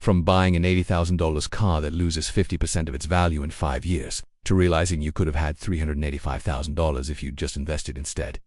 From buying an $80,000 car that loses 50% of its value in 5 years, to realizing you could have had $385,000 if you'd just invested instead.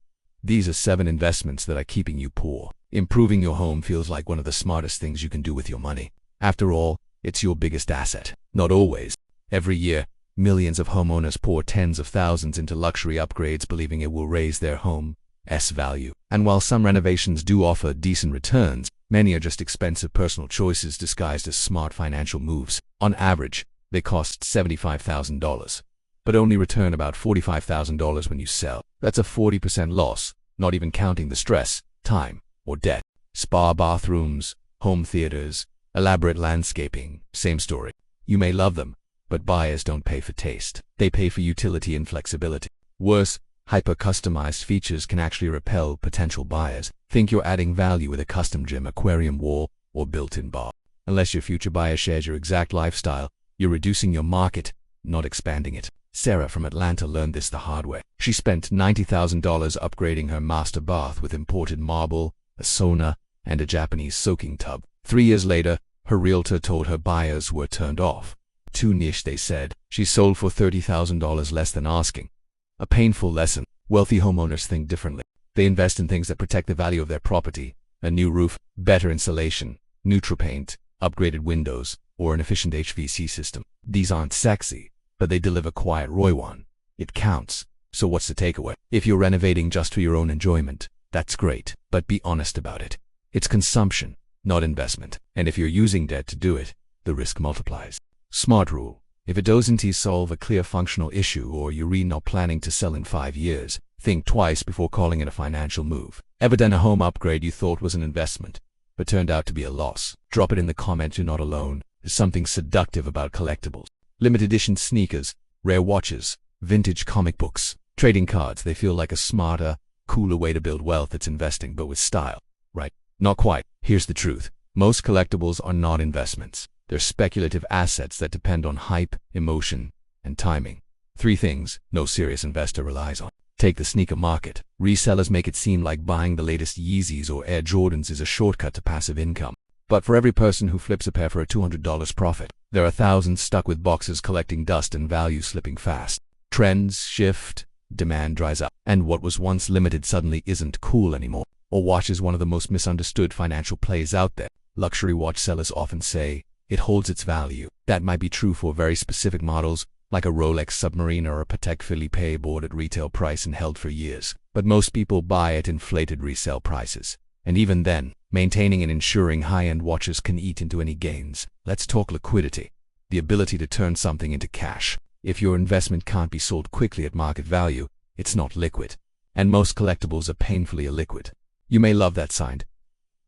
These are 7 investments that are keeping you poor. Improving your home feels like one of the smartest things you can do with your money. After all, it's your biggest asset. Not always. Every year, millions of homeowners pour tens of thousands into luxury upgrades believing it will raise their home's value. And while some renovations do offer decent returns, many are just expensive personal choices disguised as smart financial moves. On average, they cost $75,000, but only return about $45,000 when you sell. That's a 40% loss, not even counting the stress, time, or debt. Spa bathrooms, home theaters, elaborate landscaping, same story. You may love them, but buyers don't pay for taste. They pay for utility and flexibility. Worse, hyper-customized features can actually repel potential buyers. Think you're adding value with a custom gym, aquarium wall, or built-in bar. Unless your future buyer shares your exact lifestyle, you're reducing your market, not expanding it. Sarah from Atlanta learned this the hard way. She spent $90,000 upgrading her master bath with imported marble, a sauna, and a Japanese soaking tub. 3 years later, her realtor told her buyers were turned off. Too niche, they said. She sold for $30,000 less than asking. A painful lesson. Wealthy homeowners think differently. They invest in things that protect the value of their property: a new roof, better insulation, neutral paint, upgraded windows, or an efficient HVAC system. These aren't sexy, but they deliver quiet ROI. It counts. So what's the takeaway? If you're renovating just for your own enjoyment, that's great, but be honest about it. It's consumption, not investment. And if you're using debt to do it, the risk multiplies. Smart rule. If it doesn't solve a clear functional issue, or you're really not planning to sell in 5 years, think twice before calling it a financial move. Ever done a home upgrade you thought was an investment, but turned out to be a loss? Drop it in the comments. You're not alone. There's something seductive about collectibles. Limited edition sneakers, rare watches, vintage comic books, trading cards. They feel like a smarter, cooler way to build wealth that's investing, but with style. Right? Not quite. Here's the truth. Most collectibles are not investments. They're speculative assets that depend on hype, emotion, and timing. 3 things no serious investor relies on. Take the sneaker market. Resellers make it seem like buying the latest Yeezys or Air Jordans is a shortcut to passive income. But for every person who flips a pair for a $200 profit, there are thousands stuck with boxes collecting dust and value slipping fast. Trends shift, demand dries up, and what was once limited suddenly isn't cool anymore. A watch is one of the most misunderstood financial plays out there. Luxury watch sellers often say it holds its value. That might be true for very specific models, like a Rolex Submariner or a Patek Philippe bought at retail price and held for years. But most people buy at inflated resale prices. And even then, maintaining and insuring high-end watches can eat into any gains. Let's talk liquidity. The ability to turn something into cash. If your investment can't be sold quickly at market value, it's not liquid. And most collectibles are painfully illiquid. You may love that signed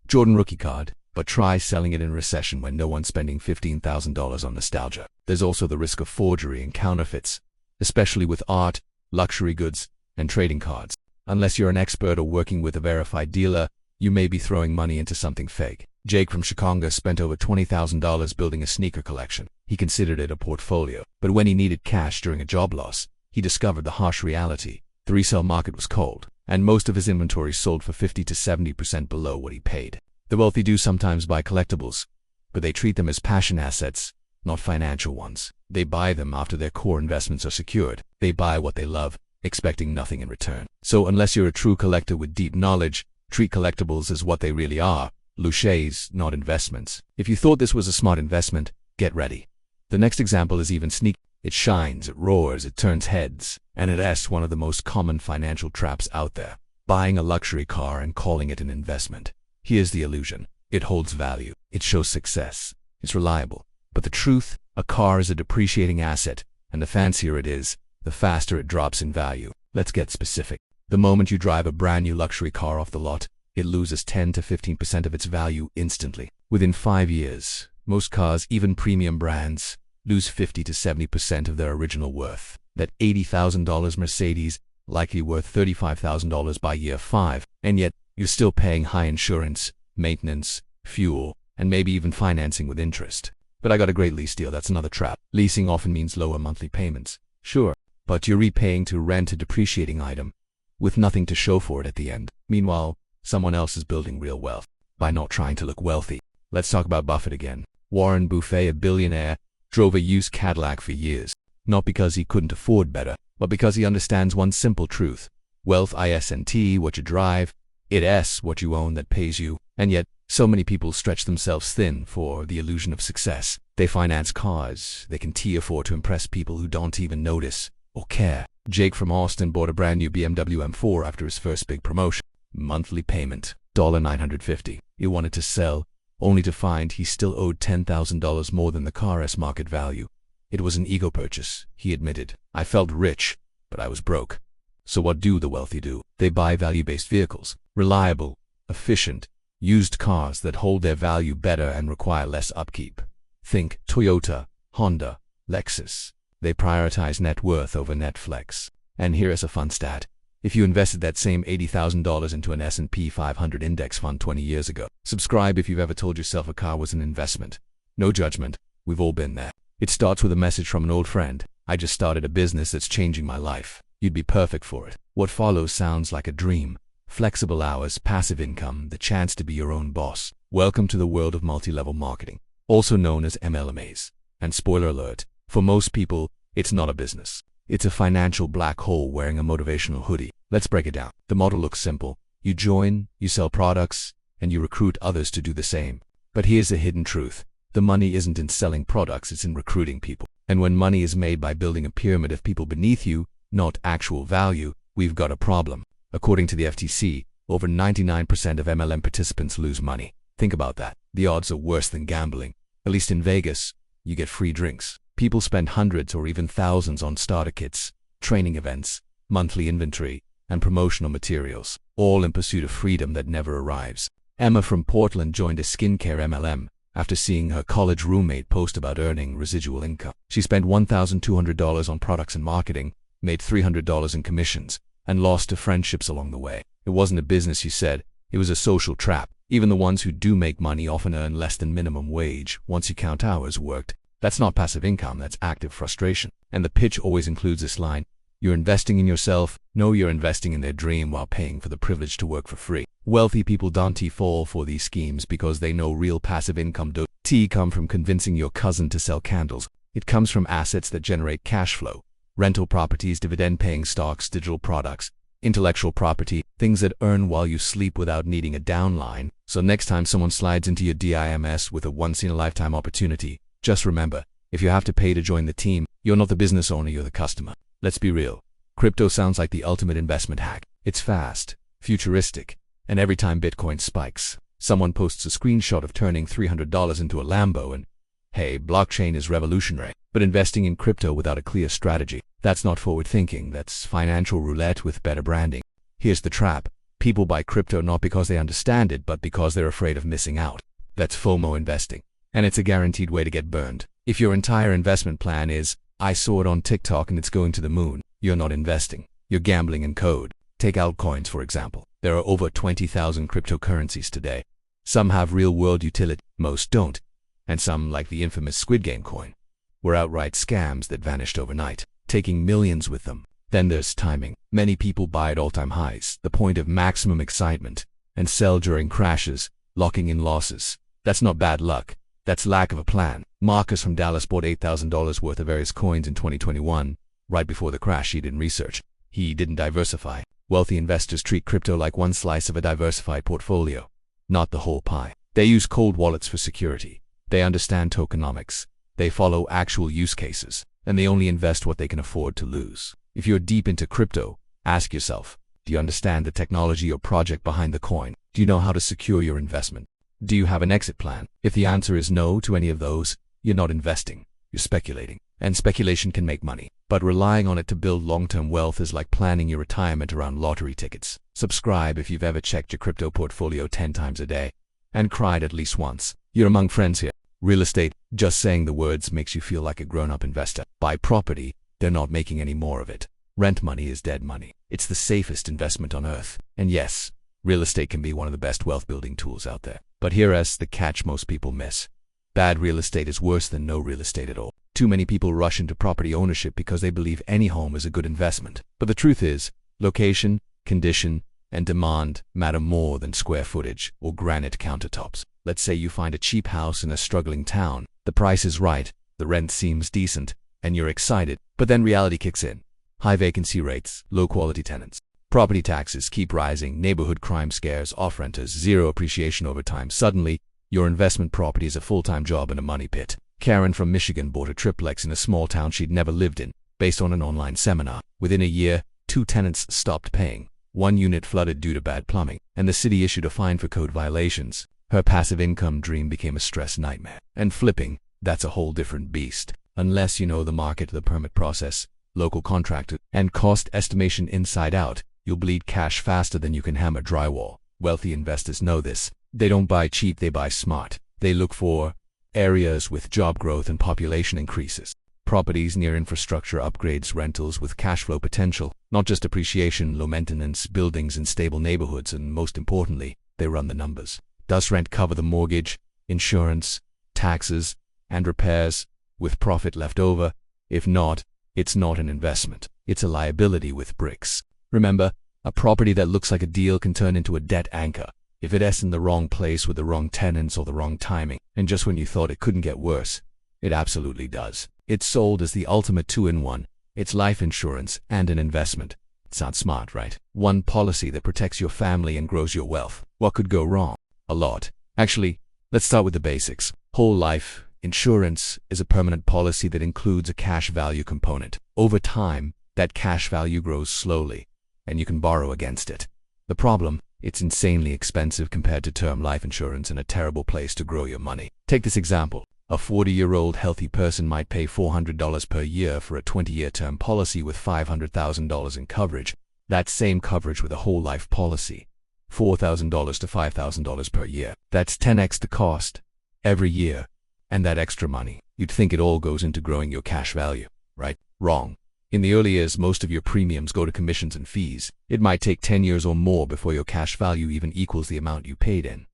Jordan rookie card, but try selling it in recession when no one's spending $15,000 on nostalgia. There's also the risk of forgery and counterfeits, especially with art, luxury goods, and trading cards. Unless you're an expert or working with a verified dealer, you may be throwing money into something fake. Jake from Chicago spent over $20,000 building a sneaker collection. He considered it a portfolio, but when he needed cash during a job loss, he discovered the harsh reality. The resale market was cold, and most of his inventory sold for 50 to 70% below what he paid. The wealthy do sometimes buy collectibles, but they treat them as passion assets, not financial ones. They buy them after their core investments are secured. They buy what they love, expecting nothing in return. So unless you're a true collector with deep knowledge, treat collectibles as what they really are, luxuries, not investments. If you thought this was a smart investment, get ready. The next example is even sneaky. It shines, it roars, it turns heads, and it's one of the most common financial traps out there. Buying a luxury car and calling it an investment. Here's the illusion. It holds value. It shows success. It's reliable. But the truth, a car is a depreciating asset, and the fancier it is, the faster it drops in value. Let's get specific. The moment you drive a brand new luxury car off the lot, it loses 10 to 15% of its value instantly. Within 5 years, most cars, even premium brands, lose 50 to 70% of their original worth. That $80,000 Mercedes likely worth $35,000 by year 5, and yet you're still paying high insurance, maintenance, fuel, and maybe even financing with interest. But I got a great lease deal. That's another trap. Leasing often means lower monthly payments. Sure, but you're repaying to rent a depreciating item with nothing to show for it at the end. Meanwhile, someone else is building real wealth by not trying to look wealthy. Let's talk about Buffett again. Warren Buffett, a billionaire, drove a used Cadillac for years, not because he couldn't afford better, but because he understands one simple truth. Wealth isn't what you drive, it's what you own that pays you. And yet, so many people stretch themselves thin for the illusion of success. They finance cars they can afford to impress people who don't even notice or care. Jake from Austin bought a brand new BMW M4 after his first big promotion. Monthly payment, $950. He wanted to sell, only to find he still owed $10,000 more than the car's market value. It was an ego purchase, he admitted. I felt rich, but I was broke. So what do the wealthy do? They buy value-based vehicles, reliable, efficient, used cars that hold their value better and require less upkeep. Think Toyota, Honda, Lexus. They prioritize net worth over Netflix. And here is a fun stat. If you invested that same $80,000 into an S&P 500 index fund 20 years ago, subscribe if you've ever told yourself a car was an investment. No judgment. We've all been there. It starts with a message from an old friend. I just started a business that's changing my life. You'd be perfect for it. What follows sounds like a dream. Flexible hours, passive income, the chance to be your own boss. Welcome to the world of multi-level marketing, also known as MLMs. And spoiler alert, for most people, it's not a business. It's a financial black hole wearing a motivational hoodie. Let's break it down. The model looks simple. You join, you sell products, and you recruit others to do the same. But here's the hidden truth. The money isn't in selling products, it's in recruiting people. And when money is made by building a pyramid of people beneath you, not actual value, we've got a problem. According to the FTC, over 99% of MLM participants lose money. Think about that. The odds are worse than gambling. At least in Vegas, you get free drinks. People spend hundreds or even thousands on starter kits, training events, monthly inventory, and promotional materials, all in pursuit of freedom that never arrives. Emma from Portland joined a skincare MLM after seeing her college roommate post about earning residual income. She spent $1,200 on products and marketing, made $300 in commissions, and lost to friendships along the way. It wasn't a business, she said. It was a social trap. Even the ones who do make money often earn less than minimum wage once you count hours worked. That's not passive income, that's active frustration. And the pitch always includes this line: you're investing in yourself. No, you're investing in their dream while paying for the privilege to work for free. Wealthy people don't fall for these schemes because they know real passive income doesn't come from convincing your cousin to sell candles. It comes from assets that generate cash flow. Rental properties, dividend-paying stocks, digital products, intellectual property, things that earn while you sleep without needing a downline. So next time someone slides into your DIMS with a once-in-a-lifetime opportunity, just remember, if you have to pay to join the team, you're not the business owner, you're the customer. Let's be real. Crypto sounds like the ultimate investment hack. It's fast, futuristic, and every time Bitcoin spikes, someone posts a screenshot of turning $300 into a Lambo and, hey, blockchain is revolutionary. But investing in crypto without a clear strategy, that's not forward thinking, that's financial roulette with better branding. Here's the trap. People buy crypto not because they understand it, but because they're afraid of missing out. That's FOMO investing. And it's a guaranteed way to get burned. If your entire investment plan is, I saw it on TikTok and it's going to the moon, you're not investing. You're gambling in code. Take altcoins, for example. There are over 20,000 cryptocurrencies today. Some have real-world utility, most don't. And some, like the infamous Squid Game coin, were outright scams that vanished overnight, taking millions with them. Then there's timing. Many people buy at all-time highs, the point of maximum excitement, and sell during crashes, locking in losses. That's not bad luck. That's lack of a plan. Marcus from Dallas bought $8,000 worth of various coins in 2021. Right before the crash, he didn't research. He didn't diversify. Wealthy investors treat crypto like one slice of a diversified portfolio, not the whole pie. They use cold wallets for security. They understand tokenomics. They follow actual use cases, and they only invest what they can afford to lose. If you're deep into crypto, ask yourself, do you understand the technology or project behind the coin? Do you know how to secure your investment? Do you have an exit plan? If the answer is no to any of those, you're not investing, you're speculating. And speculation can make money, but relying on it to build long-term wealth is like planning your retirement around lottery tickets. Subscribe if you've ever checked your crypto portfolio 10 times a day and cried at least once. You're among friends here. Real estate, just saying the words makes you feel like a grown-up investor. Buy property, they're not making any more of it. Rent money is dead money. It's the safest investment on earth. And yes, real estate can be one of the best wealth-building tools out there. But here's the catch most people miss. Bad real estate is worse than no real estate at all. Too many people rush into property ownership because they believe any home is a good investment. But the truth is, location, condition, and demand matter more than square footage or granite countertops. Let's say you find a cheap house in a struggling town. The price is right, the rent seems decent, and you're excited. But then reality kicks in. High vacancy rates, low quality tenants. Property taxes keep rising, neighborhood crime scares, off-renters, zero appreciation over time. Suddenly, your investment property is a full-time job in a money pit. Karen from Michigan bought a triplex in a small town she'd never lived in, based on an online seminar. Within a year, 2 tenants stopped paying. 1 unit flooded due to bad plumbing, and the city issued a fine for code violations. Her passive income dream became a stress nightmare. And flipping, that's a whole different beast. Unless you know the market, the permit process, local contractor, and cost estimation inside out, you'll bleed cash faster than you can hammer drywall. Wealthy investors know this. They don't buy cheap, they buy smart. They look for areas with job growth and population increases. Properties near infrastructure upgrades, rentals with cash flow potential, not just appreciation, low maintenance, buildings in stable neighborhoods, and most importantly, they run the numbers. Does rent cover the mortgage, insurance, taxes, and repairs, with profit left over? If not, it's not an investment. It's a liability with bricks. Remember, a property that looks like a deal can turn into a debt anchor if it's in the wrong place with the wrong tenants or the wrong timing. And just when you thought it couldn't get worse, it absolutely does. It's sold as the ultimate 2-in-1. It's life insurance and an investment. Sounds smart, right? One policy that protects your family and grows your wealth. What could go wrong? A lot. Actually, let's start with the basics. Whole life insurance is a permanent policy that includes a cash value component. Over time, that cash value grows slowly, and you can borrow against it. The problem? It's insanely expensive compared to term life insurance and a terrible place to grow your money. Take this example. A 40-year-old healthy person might pay $400 per year for a 20-year term policy with $500,000 in coverage. That same coverage with a whole life policy, $4,000 to $5,000 per year. That's 10x the cost every year. And that extra money, you'd think it all goes into growing your cash value, right? Wrong. In the early years, most of your premiums go to commissions and fees. It might take 10 years or more before your cash value even equals the amount you paid in.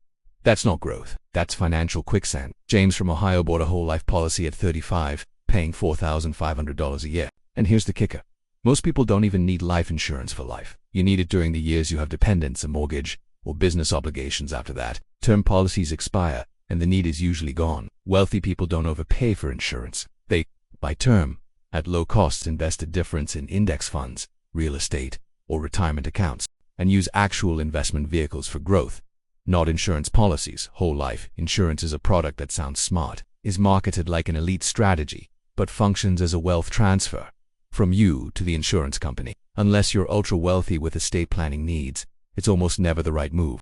That's not growth. That's financial quicksand. James from Ohio bought a whole life policy at 35, paying $4,500 a year. And here's the kicker. Most people don't even need life insurance for life. You need it during the years you have dependents, a mortgage, or business obligations. After that, term policies expire, and the need is usually gone. Wealthy people don't overpay for insurance. They buy term, at low costs, invest a difference in index funds, real estate, or retirement accounts, and use actual investment vehicles for growth, not insurance policies. Whole life insurance is a product that sounds smart, is marketed like an elite strategy, but functions as a wealth transfer from you to the insurance company. Unless you're ultra wealthy with estate planning needs, it's almost never the right move.